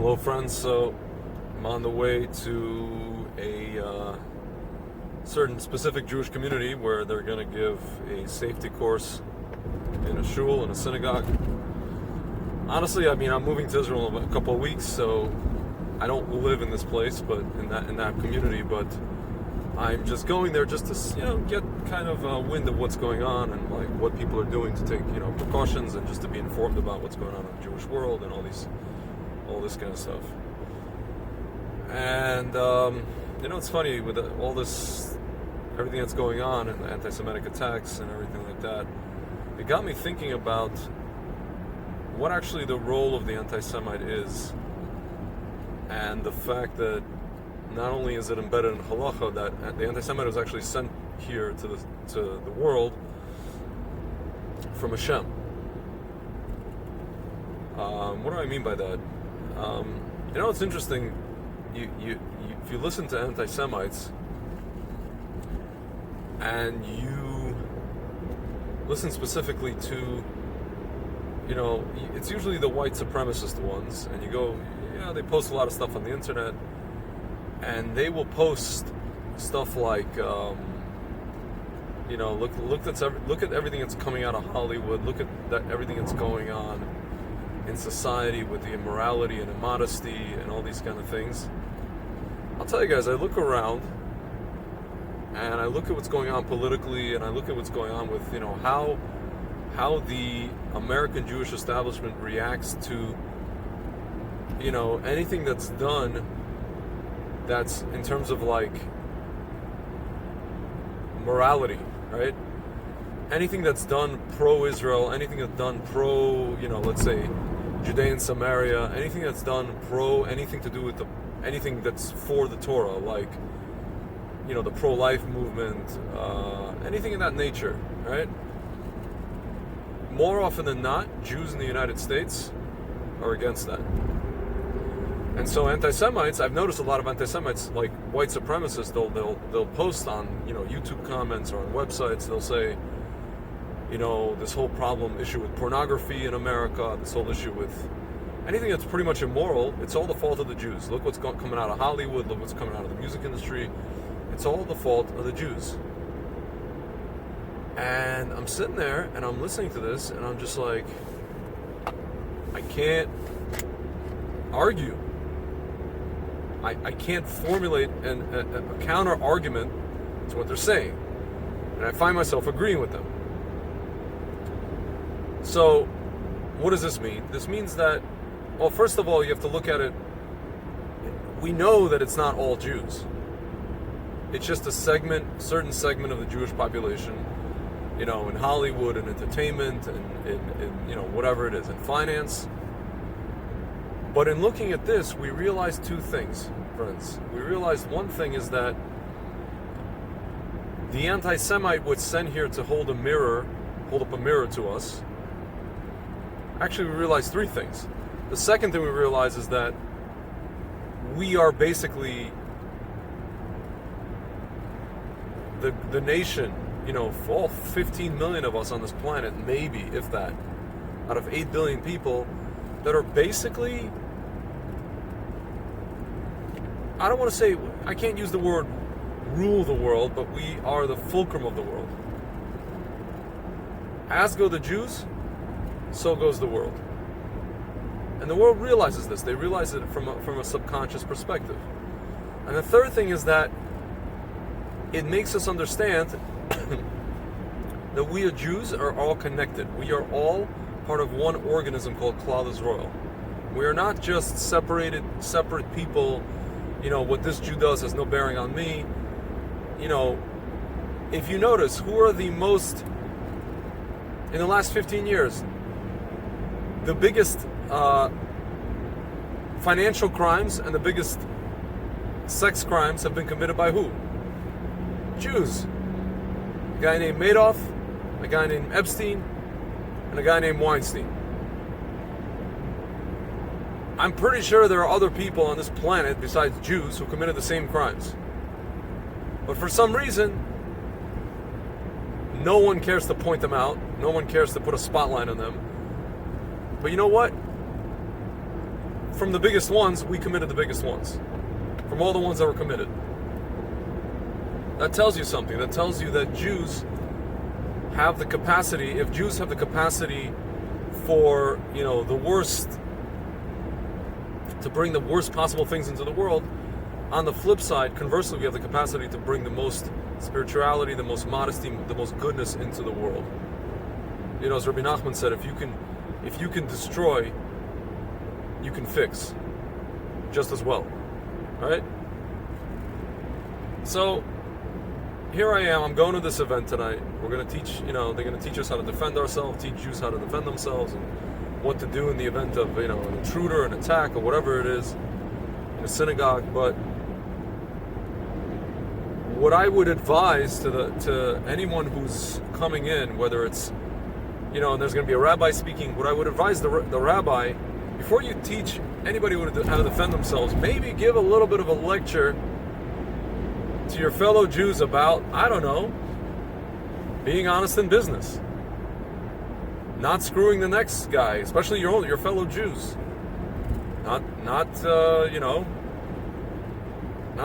Hello, friends. So I'm on the way to a certain specific Jewish community where they're going to give a safety course in a shul, in a synagogue. Honestly, I mean, I'm moving to Israel in a couple of weeks, so I don't live in this place, but in that community. But I'm just going there just to get kind of a wind of what's going on and like what people are doing to take precautions and just to be informed about what's going on in the Jewish world and all this kind of stuff. And it's funny with all this, everything that's going on and the anti-Semitic attacks and everything like that. It got me thinking about what actually the role of the anti-Semite is, and the fact that not only is it embedded in halacha that the anti-Semite was actually sent here to the world from Hashem. What do I mean by that? It's interesting. If you listen to anti-Semites and you listen specifically to, it's usually the white supremacist ones, and you go, they post a lot of stuff on the internet, and they will post stuff like, look at everything that's coming out of Hollywood. Look at everything that's going on in society with the immorality and immodesty and all these kind of things. I'll tell you guys, I look around and I look at what's going on politically, and I look at what's going on with how the American Jewish establishment reacts to anything that's done that's in terms of like morality, right? Anything that's done pro-Israel, anything that's done pro, let's say Judea and Samaria, anything that's done anything to do with anything that's for the Torah, like, the pro-life movement, anything in that nature, right? More often than not, Jews in the United States are against that. And so anti-Semites, I've noticed a lot of anti-Semites, like white supremacists, they'll post on, YouTube comments or on websites, they'll say, this whole issue with pornography in America, this whole issue with anything that's pretty much immoral, it's all the fault of the Jews. Look what's coming out of Hollywood, look what's coming out of the music industry. It's all the fault of the Jews. And I'm sitting there and I'm listening to this and I'm just like, I can't argue. I can't formulate a counter argument to what they're saying. And I find myself agreeing with them. So, what does this mean? This means that, well, first of all, you have to look at it. We know that it's not all Jews. It's just a certain segment of the Jewish population, in Hollywood and entertainment and in whatever it is, in finance. But in looking at this, we realized two things, friends. We realized one thing is that the anti-Semite was sent here to hold up a mirror to us. Actually, we realized three things. The second thing we realized is that we are basically the nation, for all 15 million of us on this planet, maybe, if that, out of 8 billion people, that are basically, I don't want to say, I can't use the word rule the world, but we are the fulcrum of the world. As go the Jews, so goes the world. And the world realizes this. They realize it from a subconscious perspective. And the third thing is that it makes us understand that we as Jews are all connected. We are all part of one organism called Klal Yisrael. We are not just separate people. What this Jew does has no bearing on me. If you notice, who are the most, in the last 15 years, the biggest financial crimes and the biggest sex crimes have been committed by who? Jews. A guy named Madoff, a guy named Epstein, and a guy named Weinstein. I'm pretty sure there are other people on this planet besides Jews who committed the same crimes. But for some reason, no one cares to point them out. No one cares to put a spotlight on them. But you know what? from the biggest ones, we committed the biggest ones. From all the ones that were committed. That tells you something. That tells you that Jews have the capacity, if Jews have the capacity for, the worst, to bring the worst possible things into the world, on the flip side, conversely, we have the capacity to bring the most spirituality, the most modesty, the most goodness into the world. As Rabbi Nachman said, if you can destroy, you can fix just as well. Right? So here I am, I'm going to this event tonight. We're going to teach, they're going to teach us how to defend ourselves, teach Jews how to defend themselves, and what to do in the event of, an intruder, an attack, or whatever it is in a synagogue. But what I would advise to anyone who's coming in, whether it's, and there's going to be a rabbi speaking, what I would advise the rabbi, before you teach anybody how to defend themselves, maybe give a little bit of a lecture to your fellow Jews about, I don't know, being honest in business, not screwing the next guy, especially your fellow Jews, not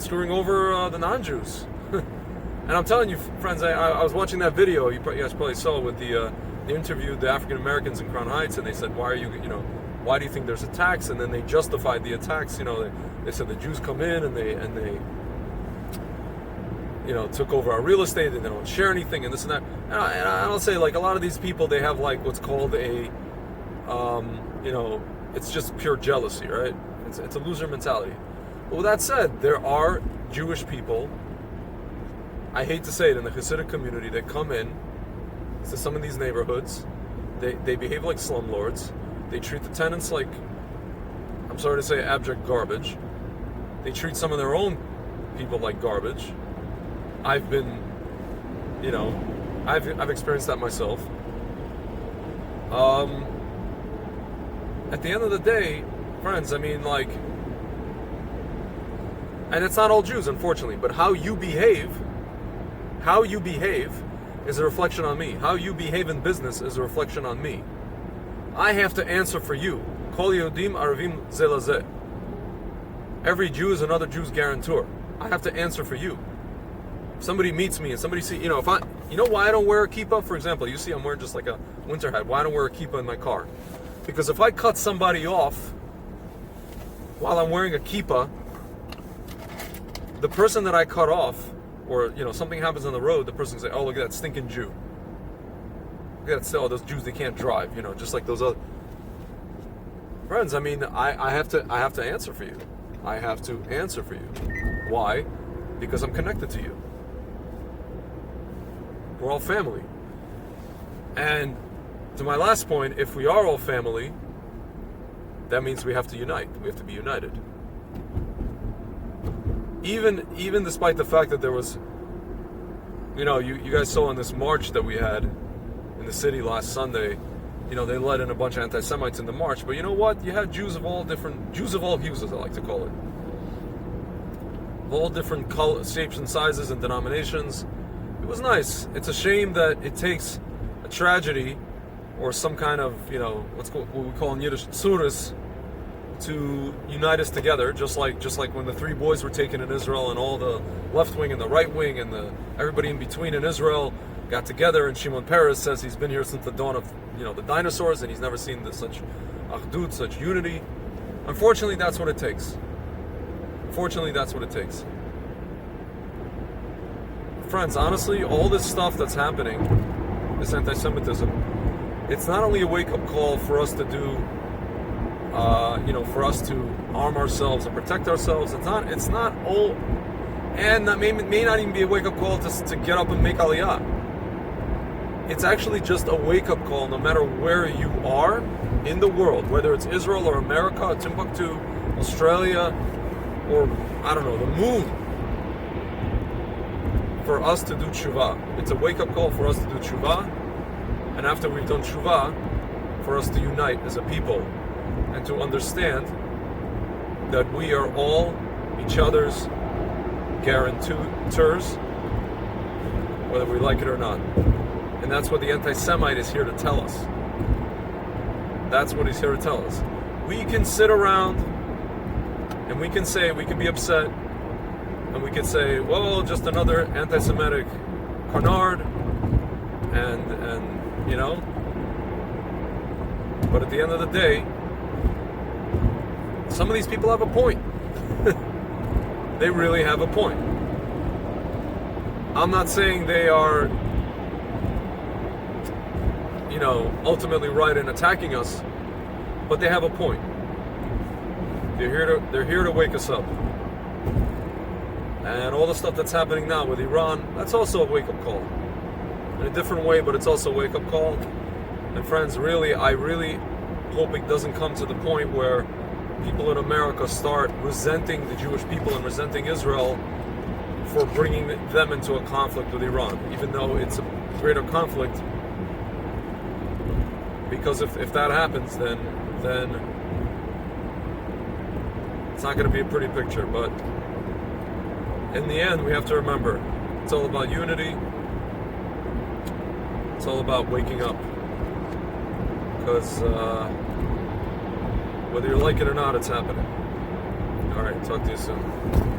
screwing over the non-Jews. And I'm telling you, friends, I was watching that video you guys probably saw with they interviewed the African Americans in Crown Heights, and they said, why do you think there's attacks? And then they justified the attacks. They said the Jews come in and they took over our real estate, and they don't share anything, and this and that. And I'll say, like, a lot of these people, they have like what's called it's just pure jealousy, right? It's a loser mentality. But with that said, there are Jewish people, I hate to say it, in the Hasidic community that come in to some of these neighborhoods. They behave like slumlords. They treat the tenants like, I'm sorry to say, abject garbage. They treat some of their own people like garbage. I've been, I've experienced that myself. At the end of the day, friends, and it's not all Jews, unfortunately, but how you behave is a reflection on me. How you behave in business is a reflection on me. I have to answer for you. Kol Yehudim Aravim Zeh Lazeh. Every Jew is another Jew's guarantor. I have to answer for you. If somebody meets me and somebody see, why I don't wear a kippah, for example, you see I'm wearing just like a winter hat. Why I don't wear a kippah in my car? Because if I cut somebody off while I'm wearing a kippah, the person that I cut off, or something happens on the road, the person can say, "Oh, look at that stinking Jew. Look at that, those Jews, they can't drive." Just like those other friends. I have to answer for you. I have to answer for you. Why? Because I'm connected to you. We're all family. And to my last point, if we are all family, that means we have to unite. We have to be united. Even despite the fact that there was, you guys saw in this march that we had in the city last Sunday, they let in a bunch of anti-Semites in the march. But you know what? You had Jews of all hues, as I like to call it, of all different shapes and sizes and denominations. It was nice. It's a shame that it takes a tragedy or some kind of, what we call in Yiddish tsuris, to unite us together, just like when the three boys were taken in Israel, and all the left wing and the right wing and everybody in between in Israel got together, and Shimon Peres says he's been here since the dawn of the dinosaurs, and he's never seen such achdut, such unity. Unfortunately, that's what it takes. Friends, honestly, all this stuff that's happening, this anti-Semitism, it's not only a wake-up call for us to do, for us to arm ourselves and protect ourselves. It's not all, and that may not even be a wake-up call to get up and make aliyah. It's actually just a wake-up call, no matter where you are in the world, whether it's Israel or America, Timbuktu, Australia, or, I don't know, the moon, for us to do tshuva. It's a wake-up call for us to do tshuva, and after we've done tshuva, for us to unite as a people, and to understand that we are all each other's guarantors, whether we like it or not. And that's what the anti-Semite is here to tell us. That's what he's here to tell us. We can sit around And we can be upset, and we can say, well, just another anti-Semitic canard, and you know. But at the end of the day, some of these people have a point. They really have a point. I'm not saying they are, you know, ultimately right in attacking us, but they have a point. They're here to wake us up. And all the stuff that's happening now with Iran, that's also a wake-up call. In a different way, but it's also a wake-up call. And friends, I really hope it doesn't come to the point where people in America start resenting the Jewish people and resenting Israel for bringing them into a conflict with Iran, even though it's a greater conflict. Because if that happens, then it's not going to be a pretty picture. But in the end, we have to remember, it's all about unity. It's all about waking up. Because whether you like it or not, it's happening. All right, talk to you soon.